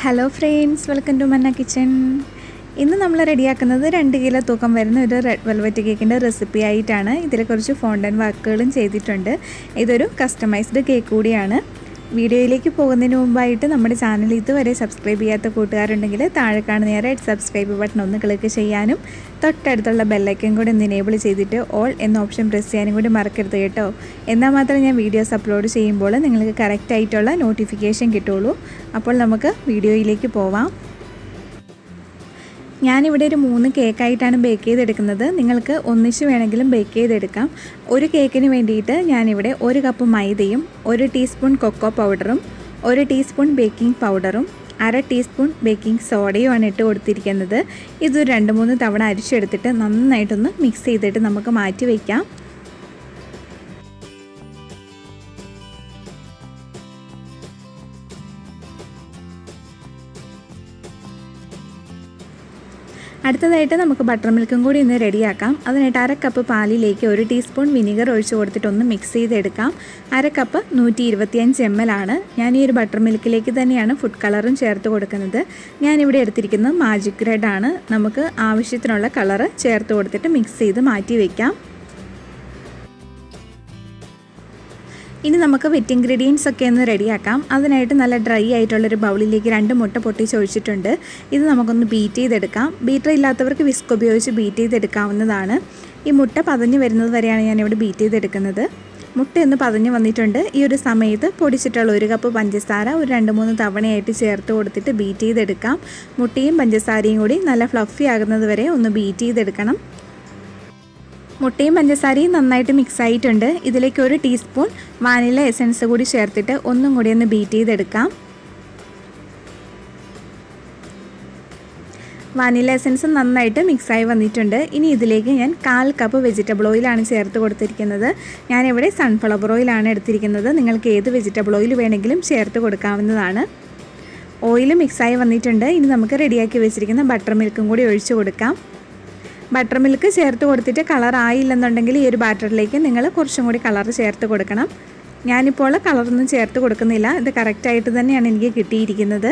Hello friends, welcome to മന്ന kitchen. ഇന്ന് നമ്മൾ റെഡിയാക്കുന്നത് 2 കിലോ തൂക്കം വരുന്ന ഒരു റെഡ് വെൽവെറ്റ് കേക്കിൻ്റെ റെസിപ്പി ആയിട്ടാണ്. ഇതിൽ കുറച്ച് ഫോണ്ടൻറ്റ് വർക്കുകളും ചെയ്തിട്ടുണ്ട്. ഇതൊരു കസ്റ്റമൈസ്ഡ് കേക്ക് കൂടിയാണ്. വീഡിയോയിലേക്ക് പോകുന്നതിന് മുമ്പായിട്ട് നമ്മുടെ ചാനൽ ഇതുവരെ സബ്സ്ക്രൈബ് ചെയ്യാത്ത കൂട്ടുകാരുണ്ടെങ്കിൽ താഴെ കാണുന്ന റെഡ് സബ്സ്ക്രൈബ് ബട്ടൺ ഒന്ന് ക്ലിക്ക് ചെയ്യാനും തൊട്ടടുത്തുള്ള ബെല്ലൈക്കൻ കൂടി ഒന്ന് എനേബിൾ ചെയ്തിട്ട് ഓൾ എന്ന ഓപ്ഷൻ പ്രസ് ചെയ്യാനും കൂടി മറക്കരുത് കേട്ടോ. എന്നാൽ മാത്രമേ ഞാൻ വീഡിയോസ് അപ്ലോഡ് ചെയ്യുമ്പോൾ നിങ്ങൾക്ക് കറക്റ്റായിട്ടുള്ള നോട്ടിഫിക്കേഷൻ കിട്ടുള്ളൂ. അപ്പോൾ നമുക്ക് വീഡിയോയിലേക്ക് പോവാം. ഞാനിവിടെ ഒരു 3 കേക്കായിട്ടാണ് ബേക്ക് ചെയ്തെടുക്കുന്നത്. നിങ്ങൾക്ക് ഒന്നിച്ച് വേണമെങ്കിലും ബേക്ക് ചെയ്തെടുക്കാം. ഒരു കേക്കിന് വേണ്ടിയിട്ട് ഞാനിവിടെ 1 കപ്പ് മൈദയും 1 ടീസ്പൂൺ കൊക്കോ പൗഡറും 1 ടീസ്പൂൺ ബേക്കിംഗ് പൗഡറും 1/2 ടീസ്പൂൺ ബേക്കിംഗ് സോഡയുമാണ് ഇട്ട് കൊടുത്തിരിക്കുന്നത്. ഇതൊരു 2-3 തവണ അരിച്ചെടുത്തിട്ട് നന്നായിട്ടൊന്ന് മിക്സ് ചെയ്തിട്ട് നമുക്ക് മാറ്റി വയ്ക്കാം. അടുത്തതായിട്ട് നമുക്ക് ബട്ടർ മിൽക്കും കൂടി ഒന്ന് റെഡിയാക്കാം. അതിനായിട്ട് 1/2 കപ്പ് പാലിലേക്ക് 1 ടീസ്പൂൺ വിനീഗർ ഒഴിച്ച് കൊടുത്തിട്ടൊന്ന് മിക്സ് ചെയ്തെടുക്കാം. 1/2 കപ്പ് 125 ml ആണ്. ഞാൻ ഈ ഒരു ബട്ടർ മിൽക്കിലേക്ക് തന്നെയാണ് ഫുഡ് കളറും ചേർത്ത് കൊടുക്കുന്നത്. ഞാനിവിടെ എടുത്തിരിക്കുന്നത് മാജിക് റെഡ് ആണ്. നമുക്ക് ആവശ്യത്തിനുള്ള കളറ് ചേർത്ത് കൊടുത്തിട്ട് മിക്സ് ചെയ്ത് മാറ്റി വയ്ക്കാം. ഇനി നമുക്ക് വെറ്റ് ഇൻഗ്രീഡിയൻസ് ഒക്കെ ഒന്ന് റെഡിയാക്കാം. അതിനായിട്ട് നല്ല ഡ്രൈ ആയിട്ടുള്ളൊരു ബൗളിലേക്ക് 2 മുട്ട പൊട്ടിച്ച് ഒഴിച്ചിട്ടുണ്ട്. ഇത് നമുക്കൊന്ന് ബീറ്റ് ചെയ്തെടുക്കാം. ബീറ്റർ ഇല്ലാത്തവർക്ക് വിസ്ക് ഉപയോഗിച്ച് ബീറ്റ് ചെയ്തെടുക്കാവുന്നതാണ്. ഈ മുട്ട പതഞ്ഞ് വരുന്നത് വരെയാണ് ഞാനിവിടെ ബീറ്റ് ചെയ്തെടുക്കുന്നത്. മുട്ടയൊന്ന് പതഞ്ഞ് വന്നിട്ടുണ്ട്. ഈ ഒരു സമയത്ത് പൊടിച്ചിട്ടുള്ള 1 കപ്പ് പഞ്ചസാര ഒരു 2-3 തവണയായിട്ട് ചേർത്ത് കൊടുത്തിട്ട് ബീറ്റ് ചെയ്തെടുക്കാം. മുട്ടയും പഞ്ചസാരയും കൂടി നല്ല ഫ്ലഫി ആകുന്നത് വരെ ഒന്ന് ബീറ്റ് ചെയ്തെടുക്കണം. മുട്ടയും പഞ്ചസാരയും നന്നായിട്ട് മിക്സ് ആയിട്ടുണ്ട്. ഇതിലേക്ക് 1 ടീസ്പൂൺ വാനില എസൻസ് കൂടി ചേർത്തിട്ട് ഒന്നും കൂടി ഒന്ന് ബീറ്റ് ചെയ്തെടുക്കാം. വാനില എസൻസ് നന്നായിട്ട് മിക്സായി വന്നിട്ടുണ്ട്. ഇനി ഇതിലേക്ക് ഞാൻ 1/4 കപ്പ് വെജിറ്റബിൾ ഓയിലാണ് ചേർത്ത് കൊടുത്തിരിക്കുന്നത്. ഞാനിവിടെ സൺഫ്ലവർ ഓയിലാണ് എടുത്തിരിക്കുന്നത്. നിങ്ങൾക്ക് ഏത് വെജിറ്റബിൾ ഓയിൽ വേണമെങ്കിലും ചേർത്ത് കൊടുക്കാവുന്നതാണ്. ഓയിൽ മിക്സായി വന്നിട്ടുണ്ട്. ഇനി നമുക്ക് റെഡിയാക്കി വെച്ചിരിക്കുന്ന ബട്ടർ മിൽക്കും കൂടി ഒഴിച്ച് കൊടുക്കാം. ബട്ടർ മിൽക്ക് ചേർത്ത് കൊടുത്തിട്ട് കളർ ആയില്ലെന്നുണ്ടെങ്കിൽ ഈ ഒരു ബാറ്ററിലേക്ക് നിങ്ങൾ കുറച്ചും കൂടി കളർ ചേർത്ത് കൊടുക്കണം. ഞാനിപ്പോൾ കളറൊന്നും ചേർത്ത് കൊടുക്കുന്നില്ല. ഇത് കറക്റ്റായിട്ട് തന്നെയാണ് എനിക്ക് കിട്ടിയിരിക്കുന്നത്.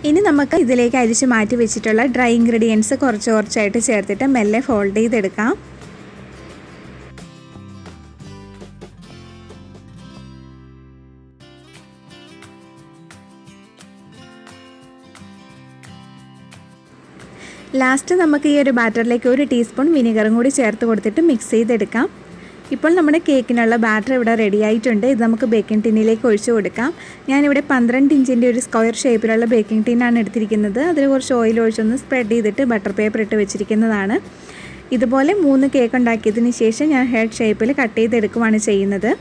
ഇനി നമുക്ക് ഇതിലേക്ക് അരിച്ച് മാറ്റി വെച്ചിട്ടുള്ള ഡ്രൈ ഇൻഗ്രീഡിയൻസ് കുറച്ചായിട്ട് ചേർത്തിട്ട് മെല്ലെ ഫോൾഡ് ചെയ്തെടുക്കാം. ലാസ്റ്റ് നമുക്ക് ഈ ഒരു ബാറ്ററിലേക്ക് 1 ടീസ്പൂൺ വിനെഗറും കൂടി ചേർത്ത് കൊടുത്തിട്ട് മിക്സ് ചെയ്തെടുക്കാം. ഇപ്പോൾ നമ്മുടെ കേക്കിനുള്ള ബാറ്റർ ഇവിടെ റെഡി ആയിട്ടുണ്ട്. ഇത് നമുക്ക് ബേക്കിംഗ് ടിന്നിലേക്ക് ഒഴിച്ച് കൊടുക്കാം. ഞാനിവിടെ 12 ഇഞ്ചിൻ്റെ ഒരു സ്ക്വയർ ഷേപ്പിലുള്ള ബേക്കിംഗ് ടിന്നാണ് എടുത്തിരിക്കുന്നത്. അതിൽ കുറച്ച് ഓയിൽ ഒഴിച്ചൊന്ന് സ്പ്രെഡ് ചെയ്തിട്ട് ബട്ടർ പേപ്പർ ഇട്ട് വെച്ചിരിക്കുന്നതാണ്. ഇതുപോലെ 3 കേക്ക് ഉണ്ടാക്കിയതിന് ശേഷം ഞാൻ ഹെഡ് ഷേപ്പിൽ കട്ട് ചെയ്തെടുക്കുകയാണ് ചെയ്യുന്നത്.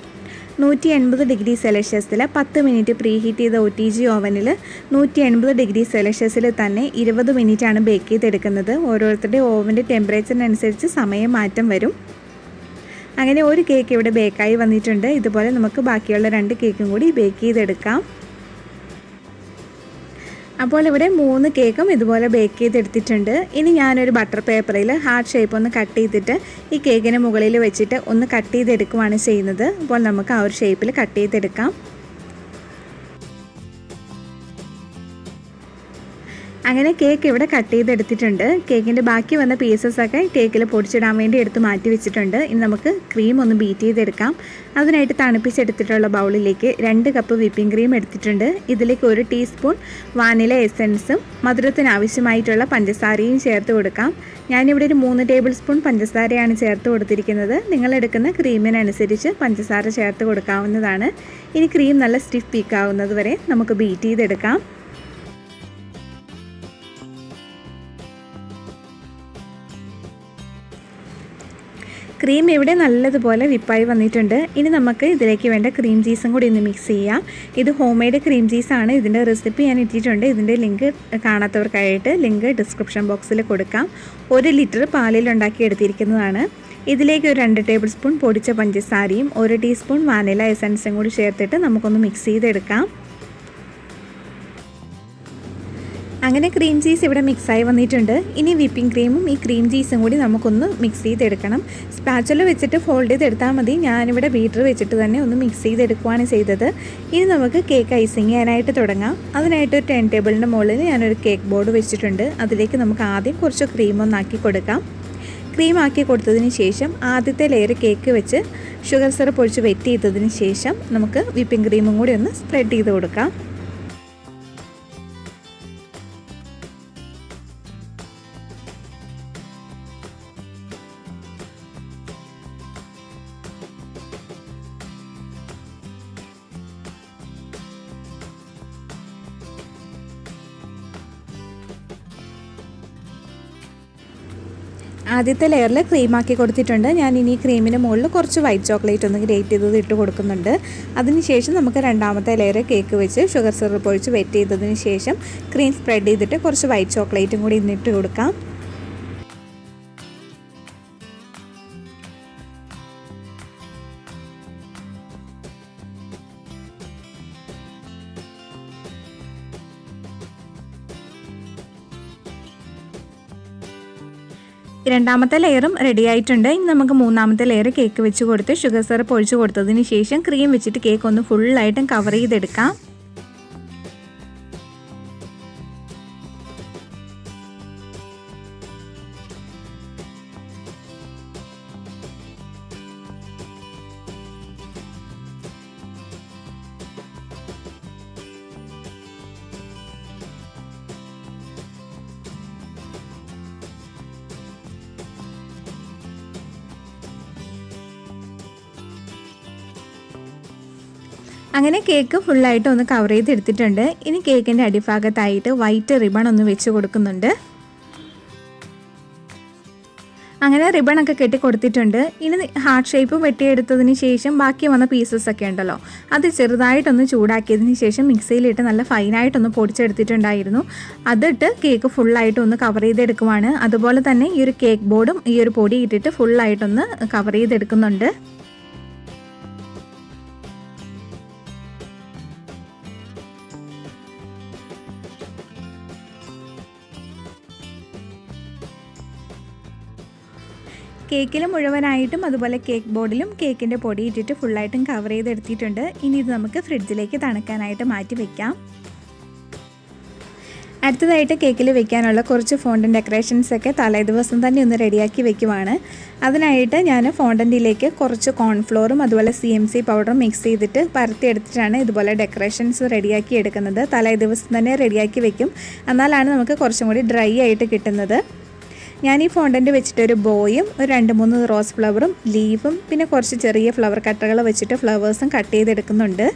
180 ഡിഗ്രി സെൽഷ്യസിൽ 10 മിനിറ്റ് പ്രീ ഹീറ്റ് ചെയ്ത OTG ഓവനിൽ 180 ഡിഗ്രി സെൽഷ്യസിൽ തന്നെ 20 മിനിറ്റാണ് ബേക്ക് ചെയ്തെടുക്കുന്നത്. ഓരോരുത്തരുടെ ഓവൻ്റെ ടെമ്പറേച്ചറിനനുസരിച്ച് സമയം മാറ്റം വരും. അങ്ങനെ ഒരു കേക്ക് ഇവിടെ ബേക്കായി വന്നിട്ടുണ്ട്. ഇതുപോലെ നമുക്ക് ബാക്കിയുള്ള 2 കേക്കും കൂടി ബേക്ക് ചെയ്തെടുക്കാം. അപ്പോൾ ഇവിടെ 3 കേക്കും ഇതുപോലെ ബേക്ക് ചെയ്തെടുത്തിട്ടുണ്ട്. ഇനി ഞാനൊരു ബട്ടർ പേപ്പറിൽ ഹാർട്ട് ഷേപ്പ് ഒന്ന് കട്ട് ചെയ്തിട്ട് ഈ കേക്കിന് മുകളിൽ വെച്ചിട്ട് ഒന്ന് കട്ട് ചെയ്തെടുക്കുകയാണ് ചെയ്യുന്നത്. അപ്പോൾ നമുക്ക് ആ ഒരു ഷേപ്പിൽ കട്ട് ചെയ്തെടുക്കാം. അങ്ങനെ കേക്ക് ഇവിടെ കട്ട് ചെയ്തെടുത്തിട്ടുണ്ട്. കേക്കിൻ്റെ ബാക്കി വന്ന പീസസൊക്കെ കേക്കിൽ പൊടിച്ചിടാൻ വേണ്ടി എടുത്ത് മാറ്റി വെച്ചിട്ടുണ്ട്. ഇനി നമുക്ക് ക്രീം ഒന്ന് ബീറ്റ് ചെയ്തെടുക്കാം. അതിനായിട്ട് തണുപ്പിച്ചെടുത്തിട്ടുള്ള ബൗളിലേക്ക് 2 കപ്പ് വിപ്പിംഗ് ക്രീം എടുത്തിട്ടുണ്ട്. ഇതിലേക്ക് 1 ടീസ്പൂൺ വാനില എസൻസും മധുരത്തിന് ആവശ്യമായിട്ടുള്ള പഞ്ചസാരയും ചേർത്ത് കൊടുക്കാം. ഞാനിവിടെ ഒരു 3 ടേബിൾ സ്പൂൺ പഞ്ചസാരയാണ് ചേർത്ത് കൊടുത്തിരിക്കുന്നത്. നിങ്ങളെടുക്കുന്ന ക്രീമിനനുസരിച്ച് പഞ്ചസാര ചേർത്ത് കൊടുക്കാവുന്നതാണ്. ഇനി ക്രീം നല്ല സ്റ്റിഫ് പീക്കാവുന്നത് വരെ നമുക്ക് ബീറ്റ് ചെയ്തെടുക്കാം. ക്രീം ഇവിടെ നല്ലതുപോലെ വിപ്പായി വന്നിട്ടുണ്ട്. ഇനി നമുക്ക് ഇതിലേക്ക് വേണ്ട ക്രീം ചീസും കൂടി ഒന്ന് മിക്സ് ചെയ്യാം. ഇത് ഹോം മെയ്ഡ് ക്രീം ചീസാണ്. ഇതിൻ്റെ റെസിപ്പി ഞാൻ ഇട്ടിട്ടുണ്ട്. ഇതിൻ്റെ ലിങ്ക് കാണാത്തവർക്കായിട്ട് ലിങ്ക് ഡിസ്ക്രിപ്ഷൻ ബോക്സിൽ കൊടുക്കാം. 1 ലിറ്റർ പാലിലുണ്ടാക്കി എടുത്തിരിക്കുന്നതാണ്. ഇതിലേക്ക് ഒരു 2 ടേബിൾ സ്പൂൺ പൊടിച്ച പഞ്ചസാരയും 1 ടീസ്പൂൺ വാനില എസൻസും കൂടി ചേർത്തിട്ട് നമുക്കൊന്ന് മിക്സ് ചെയ്തെടുക്കാം. അങ്ങനെ ക്രീം ചീസ് ഇവിടെ മിക്സായി വന്നിട്ടുണ്ട്. ഇനി വിപ്പിംഗ് ക്രീമും ഈ ക്രീം ചീസും കൂടി നമുക്കൊന്ന് മിക്സ് ചെയ്തെടുക്കണം. സ്പാച്ചുല വെച്ചിട്ട് ഫോൾഡ് ചെയ്തെടുത്താൽ മതി. ഞാനിവിടെ ബീറ്റർ വെച്ചിട്ട് തന്നെ ഒന്ന് മിക്സ് ചെയ്തെടുക്കുകയാണ് ചെയ്തത്. ഇനി നമുക്ക് കേക്ക് ഐസിങ് ചെയ്യാനായിട്ട് തുടങ്ങാം. അതിനായിട്ട് ഒരു ടേൺ ടേബിളിൻ്റെ മുകളിൽ ഞാനൊരു കേക്ക് ബോർഡ് വെച്ചിട്ടുണ്ട്. അതിലേക്ക് നമുക്ക് ആദ്യം കുറച്ച് ക്രീം ഒന്നാക്കി കൊടുക്കാം. ക്രീം ആക്കി കൊടുത്തതിന് ശേഷം ആദ്യത്തെ ലെയർ കേക്ക് വെച്ച് ഷുഗർ സിറപ്പ് ഒഴിച്ച് വെറ്റ് ചെയ്തതിന് ശേഷം നമുക്ക് വിപ്പിംഗ് ക്രീമും കൂടി ഒന്ന് സ്പ്രെഡ് ചെയ്ത് കൊടുക്കാം. ആദ്യത്തെ ലെയറിൽ ക്രീമാക്കി കൊടുത്തിട്ടുണ്ട്. ഞാൻ ഇനി ക്രീമിന് മുകളിൽ കുറച്ച് വൈറ്റ് ചോക്ലേറ്റ് ഒന്ന് ഗ്രേറ്റ് ചെയ്തത് ഇട്ട് കൊടുക്കുന്നുണ്ട്. അതിനുശേഷം നമുക്ക് രണ്ടാമത്തെ ലെയർ കേക്ക് വെച്ച് ഷുഗർ സിറപ്പ് ഒഴിച്ച് വെറ്റ് ചെയ്തതിന് ശേഷം ക്രീം സ്പ്രെഡ് ചെയ്തിട്ട് കുറച്ച് വൈറ്റ് ചോക്ലേറ്റും കൂടി ഇന്നിട്ട് കൊടുക്കാം. രണ്ടാമത്തെ ലെയറും റെഡി ആയിട്ടുണ്ട്. ഇനി നമുക്ക് മൂന്നാമത്തെ ലെയർ കേക്ക് വെച്ച് കൊടുത്ത് ഷുഗർ സിറപ്പ് ഒഴിച്ച് കൊടുത്തതിന് ശേഷം ക്രീം വെച്ചിട്ട് കേക്ക് ഒന്ന് ഫുള്ളായിട്ടും കവർ ചെയ്തെടുക്കാം. അങ്ങനെ കേക്ക് ഫുള്ളായിട്ട് ഒന്ന് കവർ ചെയ്തെടുത്തിട്ടുണ്ട്. ഇനി കേക്കിൻ്റെ അടിഭാഗത്തായിട്ട് വൈറ്റ് റിബൺ ഒന്ന് വെച്ച് കൊടുക്കുന്നുണ്ട്. അങ്ങനെ റിബണൊക്കെ കെട്ടി കൊടുത്തിട്ടുണ്ട്. ഇനി ഹാർട്ട് ഷേപ്പ് വെട്ടിയെടുത്തതിന് ശേഷം ബാക്കി വന്ന പീസസ് ഒക്കെ ഉണ്ടല്ലോ, അത് ചെറുതായിട്ടൊന്ന് ചൂടാക്കിയതിന് ശേഷം മിക്സിയിലിട്ട് നല്ല ഫൈനായിട്ടൊന്ന് പൊടിച്ചെടുത്തിട്ടുണ്ടായിരുന്നു. അതിട്ട് കേക്ക് ഫുള്ളായിട്ട് ഒന്ന് കവർ ചെയ്തെടുക്കുവാണ്. അതുപോലെ തന്നെ ഈ ഒരു കേക്ക് ബോർഡും ഈ ഒരു പൊടി ഇട്ടിട്ട് ഫുള്ളായിട്ടൊന്ന് കവർ ചെയ്തെടുക്കുന്നുണ്ട്. കേക്കിൽ മുഴുവനായിട്ടും അതുപോലെ കേക്ക് ബോർഡിലും കേക്കിൻ്റെ പൊടി ഇട്ടിട്ട് ഫുള്ളായിട്ടും കവർ ചെയ്തെടുത്തിട്ടുണ്ട്. ഇനി ഇത് നമുക്ക് ഫ്രിഡ്ജിലേക്ക് തണുക്കാനായിട്ട് മാറ്റി വയ്ക്കാം. അടുത്തതായിട്ട് കേക്കിൽ വെക്കാനുള്ള കുറച്ച് ഫോണ്ടൻ ഡെക്കറേഷൻസൊക്കെ തലേ ദിവസം തന്നെ ഒന്ന് റെഡിയാക്കി വെക്കുവാണ്. അതിനായിട്ട് ഞാൻ ഫോണ്ടൻറ്റിലേക്ക് കുറച്ച് കോൺഫ്ലോറും അതുപോലെ CMC പൗഡറും മിക്സ് ചെയ്തിട്ട് പരത്തിയെടുത്തിട്ടാണ് ഇതുപോലെ ഡെക്കറേഷൻസ് റെഡിയാക്കി എടുക്കുന്നത്. തലേ ദിവസം തന്നെ റെഡിയാക്കി വെക്കും, എന്നാലാണ് നമുക്ക് കുറച്ചും കൂടി ഡ്രൈ ആയിട്ട് കിട്ടുന്നത്. ഞാൻ ഈ ഫോണ്ടൻറ്റ് വെച്ചിട്ട് ഒരു ബോയും ഒരു 2-3 റോസ് ഫ്ലവറും ലീഫും പിന്നെ കുറച്ച് ചെറിയ ഫ്ലവർ കട്ടകൾ വെച്ചിട്ട് ഫ്ലവേഴ്സും കട്ട് ചെയ്തെടുക്കുന്നുണ്ട്.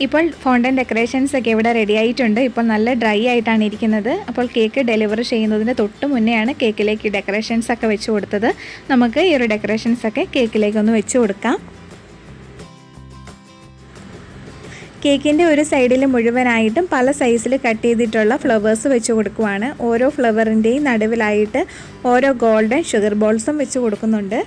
ഇപ്പോൾ ഫോണ്ടന്റ് ഡെക്കറേഷൻസ് ഒക്കെ ഇവിടെ റെഡി ആയിട്ടുണ്ട്. ഇപ്പോൾ നല്ല ഡ്രൈ ആയിട്ടാണ് ഇരിക്കുന്നത്. അപ്പോൾ കേക്ക് ഡെലിവർ ചെയ്യുന്നതിന് തൊട്ട് മുന്നെയാണ് കേക്കിലേക്ക് ഡെക്കറേഷൻസ് ഒക്കെ വെച്ച് കൊടുത്തത്. നമുക്ക് ഈ ഒരു ഡെക്കറേഷൻസ് ഒക്കെ കേക്കിലേക്ക് ഒന്ന് വെച്ച് കൊടുക്കാം. കേക്കിൻ്റെ ഒരു സൈഡിൽ മുഴുവനായിട്ടും പല സൈസിൽ കട്ട് ചെയ്തിട്ടുള്ള ഫ്ലവേഴ്സ് വെച്ച് കൊടുക്കുവാണ്. ഓരോ ഫ്ലവറിൻ്റെയും നടുവിലായിട്ട് ഓരോ ഗോൾഡൻ ഷുഗർ ബോൾസും വെച്ച് കൊടുക്കുന്നുണ്ട്.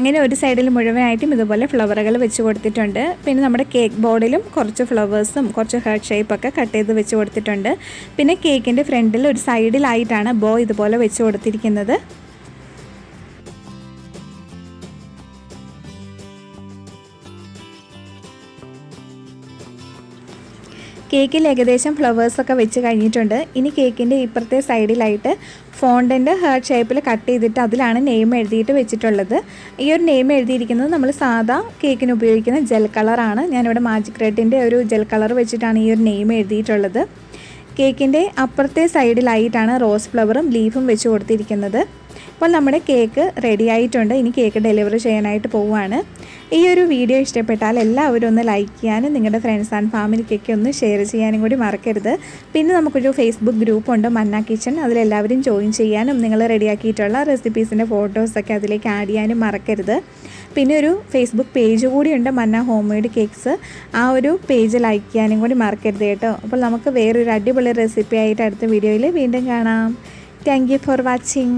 അങ്ങനെ ഒരു സൈഡിൽ മുഴുവനായിട്ടും ഇതുപോലെ ഫ്ലവറുകൾ വെച്ച് കൊടുത്തിട്ടുണ്ട്. പിന്നെ നമ്മുടെ കേക്ക് ബോർഡിലും കുറച്ച് ഫ്ലവേഴ്സും കുറച്ച് ഹാർട്ട് ഷേപ്പൊക്കെ കട്ട് ചെയ്ത് വെച്ച് കൊടുത്തിട്ടുണ്ട്. പിന്നെ കേക്കിൻ്റെ ഫ്രണ്ടിൽ ഒരു സൈഡിലായിട്ടാണ് ബോ ഇതുപോലെ വെച്ച് കൊടുത്തിരിക്കുന്നത്. കേക്കിൽ ഏകദേശം ഫ്ലവേഴ്സൊക്കെ വെച്ച് കഴിഞ്ഞിട്ടുണ്ട്. ഇനി കേക്കിൻ്റെ ഇപ്പുറത്തെ സൈഡിലായിട്ട് ഫോണ്ടൻ്റ് ഹാർട്ട് ഷേപ്പിൽ കട്ട് ചെയ്തിട്ട് അതിലാണ് നെയിം എഴുതിയിട്ട് വെച്ചിട്ടുള്ളത്. ഈ ഒരു നെയിം എഴുതിയിരിക്കുന്നത് നമ്മൾ സാധാ കേക്കിന് ഉപയോഗിക്കുന്ന ജെൽ കളറാണ്. ഞാനിവിടെ മാജിക് റെഡിൻ്റെ ഒരു ജെൽ കളർ വെച്ചിട്ടാണ് ഈ ഒരു നെയിം എഴുതിയിട്ടുള്ളത്. കേക്കിൻ്റെ അപ്പുറത്തെ സൈഡിലായിട്ടാണ് റോസ് ഫ്ലവറും ലീഫും വെച്ച് കൊടുത്തിരിക്കുന്നത്. അപ്പോൾ നമ്മുടെ കേക്ക് റെഡി ആയിട്ടുണ്ട്. ഇനി കേക്ക് ഡെലിവറി ചെയ്യാനായിട്ട് പോവുകയാണ്. ഈ ഒരു വീഡിയോ ഇഷ്ടപ്പെട്ടാൽ എല്ലാവരും ഒന്ന് ലൈക്ക് ചെയ്യാനും നിങ്ങളുടെ ഫ്രണ്ട്സ് ആൻഡ് ഫാമിലിക്കൊക്കെ ഒന്ന് ഷെയർ ചെയ്യാനും കൂടി മറക്കരുത്. പിന്നെ നമുക്കൊരു ഫേസ്ബുക്ക് ഗ്രൂപ്പുണ്ട് മന്ന കിച്ചൺ. അതിലെല്ലാവരും ജോയിൻ ചെയ്യാനും നിങ്ങൾ റെഡിയാക്കിയിട്ടുള്ള റെസിപ്പീസിൻ്റെ ഫോട്ടോസൊക്കെ അതിലേക്ക് ആഡ് ചെയ്യാനും മറക്കരുത്. പിന്നെ ഒരു ഫേസ്ബുക്ക് പേജ് കൂടിയുണ്ട് മന്ന ഹോം മെയ്ഡ് കേക്ക്സ്. ആ ഒരു പേജ് ലൈക്ക് ചെയ്യാനും കൂടി മറക്കരുത് കേട്ടോ. അപ്പോൾ നമുക്ക് വേറൊരു അടിപൊളി റെസിപ്പി ആയിട്ട് അടുത്ത വീഡിയോയിൽ വീണ്ടും കാണാം. Thank you for watching.